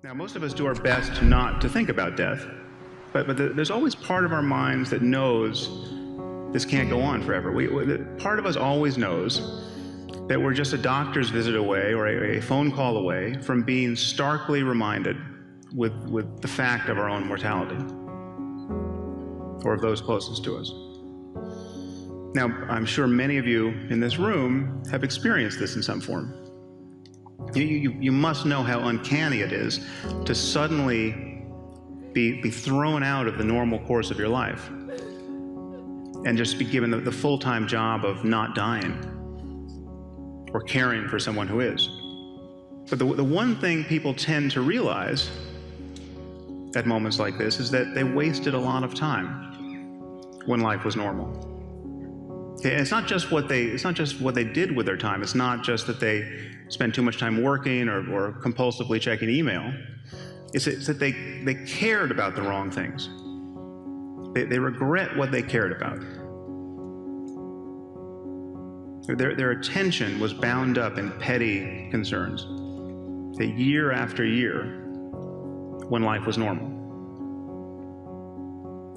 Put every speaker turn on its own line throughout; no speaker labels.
Now, most of us do our best not to think about death, but there's always part of our minds that knows this can't go on forever. Part of us always knows that we're just a doctor's visit away or a phone call away from being starkly reminded with the fact of our own mortality, or of those closest to us. Now, I'm sure many of you in this room have experienced this in some form. You must know how uncanny it is to suddenly be thrown out of the normal course of your life and just be given the full-time job of not dying or caring for someone who is. But the one thing people tend to realize at moments like this is that they wasted a lot of time when life was normal. Okay, and it's not just what they did with their time. It's not just that they spent too much time working or compulsively checking email. It's that they cared about the wrong things. They regret what they cared about. Their attention was bound up in petty concerns, year after year, when life was normal.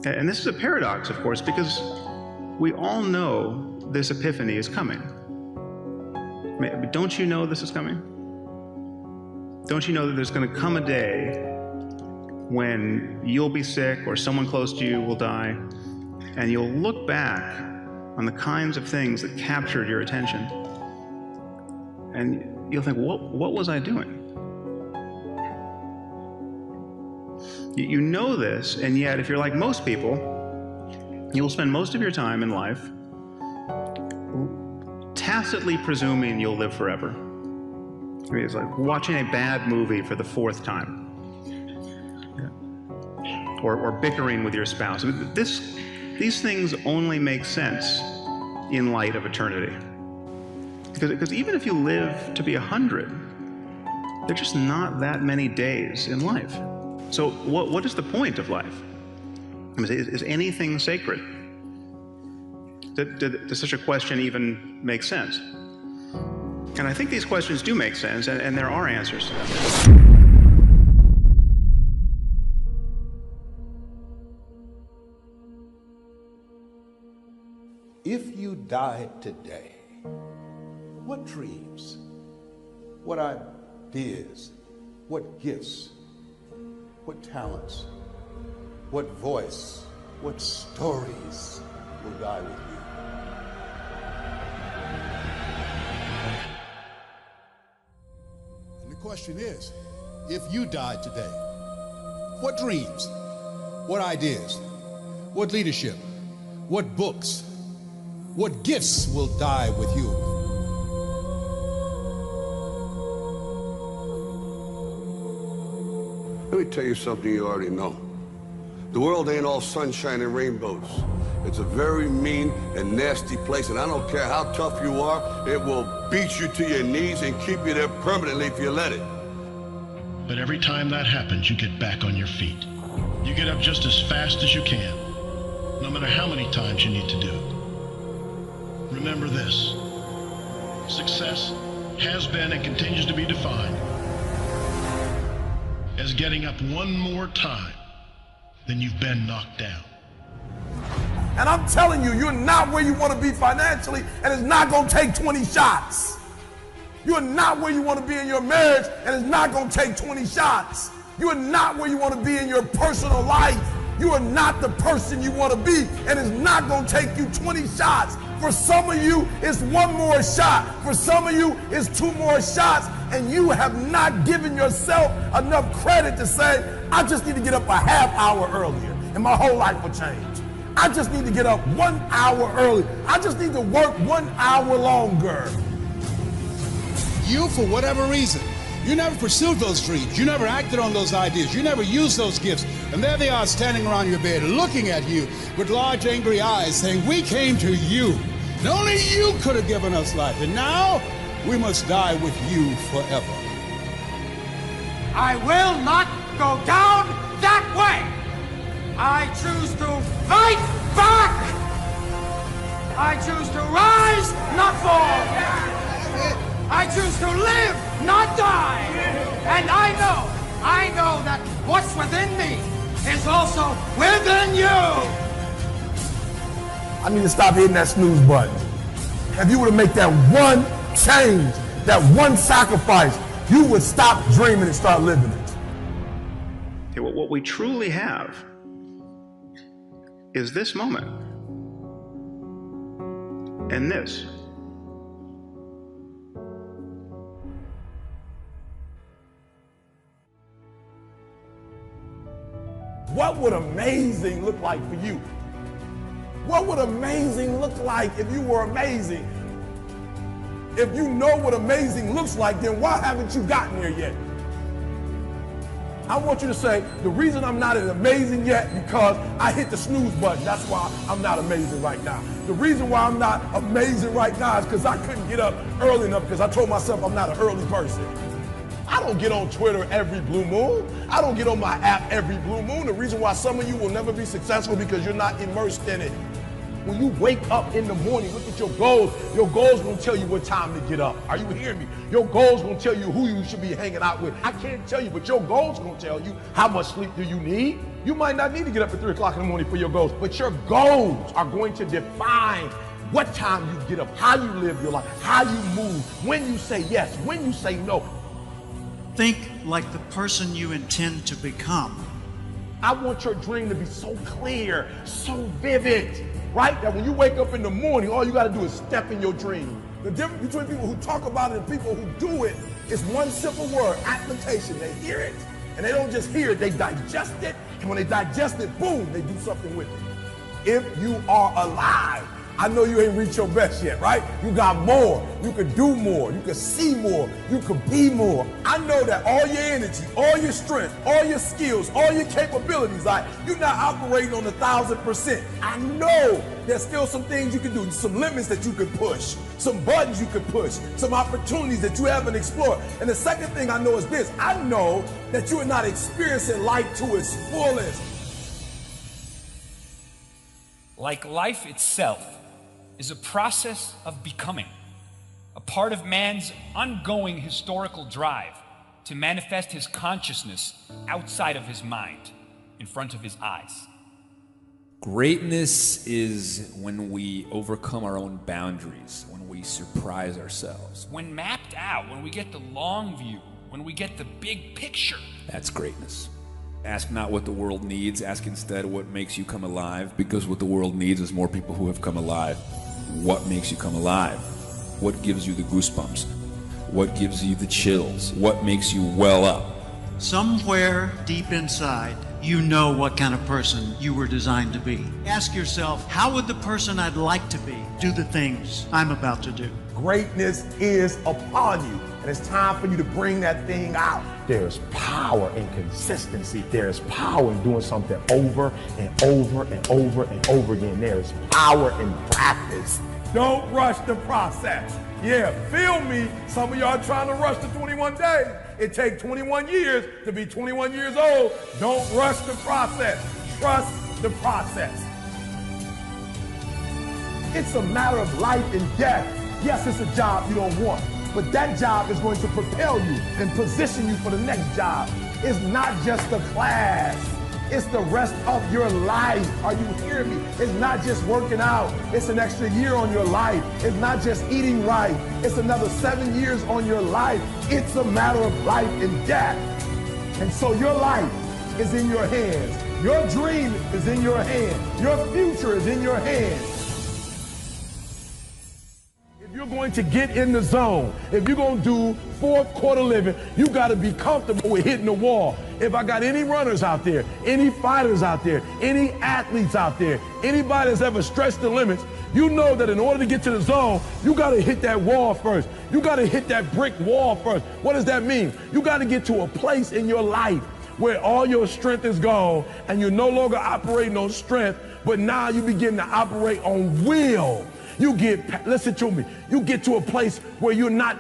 And this is a paradox, of course, because we all know this epiphany is coming. Don't you know this is coming? Don't you know that there's going to come a day when you'll be sick or someone close to you will die, and you'll look back on the kinds of things that captured your attention, and you'll think, what was I doing? You know this, and yet if you're like most people, you will spend most of your time in life tacitly presuming you'll live forever. I mean, it's like watching a bad movie for the 4th time. Or bickering with your spouse. I mean, these things only make sense in light of eternity. Because even if you live to be 100, there are just not that many days in life. So what is the point of life? I mean, is anything sacred? Does such a question even make sense? And I think these questions do make sense, and there are answers to them.
If you died today, what dreams, what ideas, what gifts, what talents, what voice, what stories will die with you?
And the question is, if you died today, what dreams, what ideas, what leadership, what books, what gifts will die with you?
Let me tell you something you already know. The world ain't all sunshine and rainbows. It's a very mean and nasty place, and I don't care how tough you are, it will beat you to your knees and keep you there permanently if you let it.
But every time that happens, you get back on your feet. You get up just as fast as you can, no matter how many times you need to do it. Remember this: success has been and continues to be defined as getting up one more time than you've been knocked down.
And I'm telling you, you're not where you want to be financially, and it's not going to take 20 shots. You're not where you want to be in your marriage, and it's not going to take 20 shots. You are not where you want to be in your personal life. You are not the person you want to be, and it's not going to take you 20 shots. For some of you, it's one more shot. For some of you, it's 2 more shots, and you have not given yourself enough credit to say, I just need to get up a half hour earlier, and my whole life will change. I just need to get up 1 hour early. I just need to work 1 hour longer.
You, for whatever reason, you never pursued those dreams. You never acted on those ideas. You never used those gifts. And there they are standing around your bed looking at you with large angry eyes saying, we came to you. And only you could have given us life. And now we must die with you forever.
I will not go down that way. I choose to fight back. I choose to rise, not fall. I choose to live, not die. And I know I know that what's within me is also within you.
I need to stop hitting that snooze button. If you were to make that one change, that one sacrifice, you would stop dreaming and start living it.
Okay, what we truly have is this moment and this.
What would amazing look like for you? What would amazing look like if you were amazing? If you know what amazing looks like, then why haven't you gotten there yet? I want you to say, the reason I'm not as amazing yet because I hit the snooze button. That's why I'm not amazing right now. The reason why I'm not amazing right now is because I couldn't get up early enough because I told myself I'm not an early person. I don't get on Twitter every blue moon. I don't get on my app every blue moon. The reason why some of you will never be successful because you're not immersed in it. When you wake up in the morning, look at your goals. Your goals gonna tell you what time to get up. Are you hearing me? Your goals gonna tell you who you should be hanging out with. I can't tell you, but your goals gonna tell you how much sleep do you need. You might not need to get up at 3 o'clock in the morning for your goals, but your goals are going to define what time you get up, how you live your life, how you move, when you say yes, when you say no.
Think like the person you intend to become.
I want your dream to be so clear, so vivid, right? That when you wake up in the morning, all you got to do is step in your dream. The difference between people who talk about it and people who do it is one simple word, application. They hear it, and they don't just hear it, they digest it, and when they digest it, boom, they do something with it. If you are alive, I know you ain't reached your best yet, right? You got more. You could do more. You could see more. You could be more. I know that all your energy, all your strength, all your skills, all your capabilities, like you're not operating on 1,000%. I know there's still some things you can do, some limits that you could push, some buttons you could push, some opportunities that you haven't explored. And the second thing I know is this. I know that you are not experiencing life to its fullest.
Like life itself is a process of becoming, a part of man's ongoing historical drive to manifest his consciousness outside of his mind, in front of his eyes.
Greatness is when we overcome our own boundaries, when we surprise ourselves.
When mapped out, when we get the long view, when we get the big picture.
That's greatness. Ask not what the world needs, ask instead what makes you come alive, because what the world needs is more people who have come alive. What makes you come alive? What gives you the goosebumps? What gives you the chills? What makes you well up?
Somewhere deep inside, you know what kind of person you were designed to be. Ask yourself, how would the person I'd like to be do the things I'm about to do?
Greatness is upon you, and it's time for you to bring that thing out. There's power in consistency. There's power in doing something over and over and over and over again. There's power in practice. Don't rush the process. Yeah, feel me. Some of y'all trying to rush the 21 days. It takes 21 years to be 21 years old. Don't rush the process. Trust the process. It's a matter of life and death. Yes, it's a job you don't want, but that job is going to propel you and position you for the next job. It's not just a class. It's the rest of your life. Are you hearing me? It's not just working out. It's an extra year on your life. It's not just eating right. It's another 7 years on your life. It's a matter of life and death. And so your life is in your hands. Your dream is in your hands. Your future is in your hands. If you're going to get in the zone, if you're going to do fourth quarter living, you got to be comfortable with hitting the wall. If I got any runners out there, any fighters out there, any athletes out there, anybody that's ever stretched the limits, you know that in order to get to the zone, you got to hit that wall first. You got to hit that brick wall first. What does that mean? You got to get to a place in your life where all your strength is gone and you're no longer operating on strength, but now you begin to operate on will. You get, listen to me, you get to a place where you're not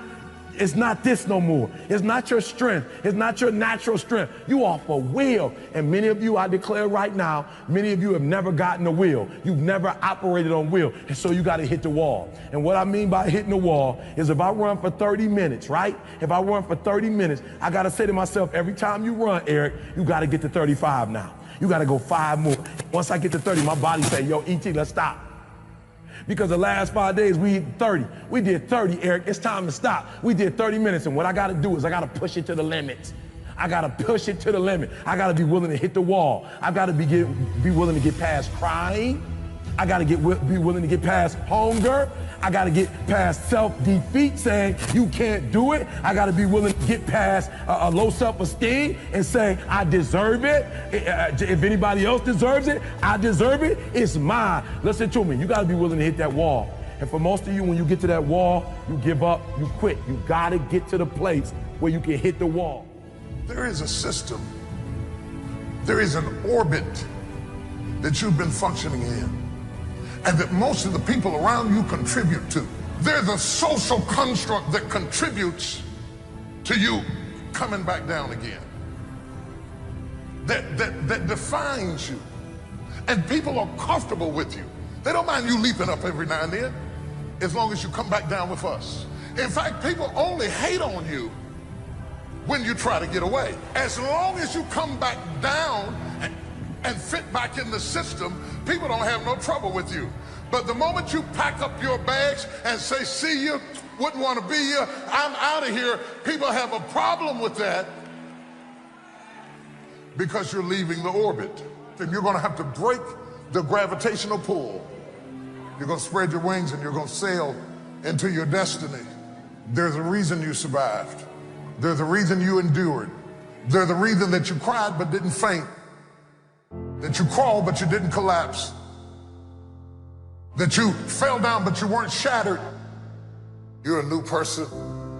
It's not this no more. It's not your strength. It's not your natural strength. You off a will. And many of you, I declare right now, many of you have never gotten a will. You've never operated on will. And so you got to hit the wall. And what I mean by hitting the wall is if I run for 30 minutes, right? If I run for 30 minutes, I got to say to myself, every time you run, Eric, you got to get to 35 now. You got to go 5 more. Once I get to 30, my body say, yo, E.T., let's stop. Because the last 5 days, we hit 30. We did 30, Eric. It's time to stop. We did 30 minutes, and what I got to do is I got to push it to the limit. I got to push it to the limit. I got to be willing to hit the wall. I got to be willing to get past crying. I got to be willing to get past hunger. I got to get past self-defeat, saying you can't do it. I got to be willing to get past a low self-esteem and say I deserve it. If anybody else deserves it, I deserve it. It's mine. Listen to me. You got to be willing to hit that wall. And for most of you, when you get to that wall, you give up, you quit. You got to get to the place where you can hit the wall.
There is a system. There is an orbit that you've been functioning in, and that most of the people around you contribute to. There's a social construct that contributes to you coming back down again. That defines you. And people are comfortable with you. They don't mind you leaping up every now and then, as long as you come back down with us. In fact, people only hate on you when you try to get away. As long as you come back down and fit back in the system, people don't have no trouble with you. But the moment you pack up your bags and say, see you, wouldn't want to be here, I'm out of here, people have a problem with that because you're leaving the orbit. And you're going to have to break the gravitational pull. You're going to spread your wings and you're going to sail into your destiny. There's a reason you survived. There's a reason you endured. There's a reason that you cried but didn't faint. That you crawled but you didn't collapse. That you fell down but you weren't shattered. You're a new person,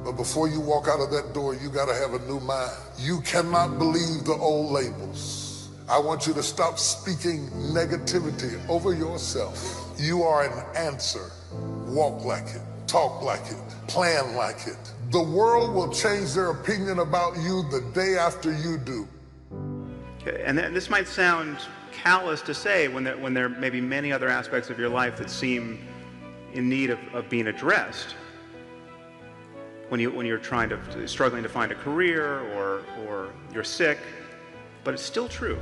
but before you walk out of that door, you gotta have a new mind. You cannot believe the old labels. I want you to stop speaking negativity over yourself. You are an answer. Walk like it, talk like it, plan like it. The world will change their opinion about you the day after you do.
And this might sound callous to say when there may be many other aspects of your life that seem in need of being addressed. When you're struggling to find a career or you're sick, but it's still true.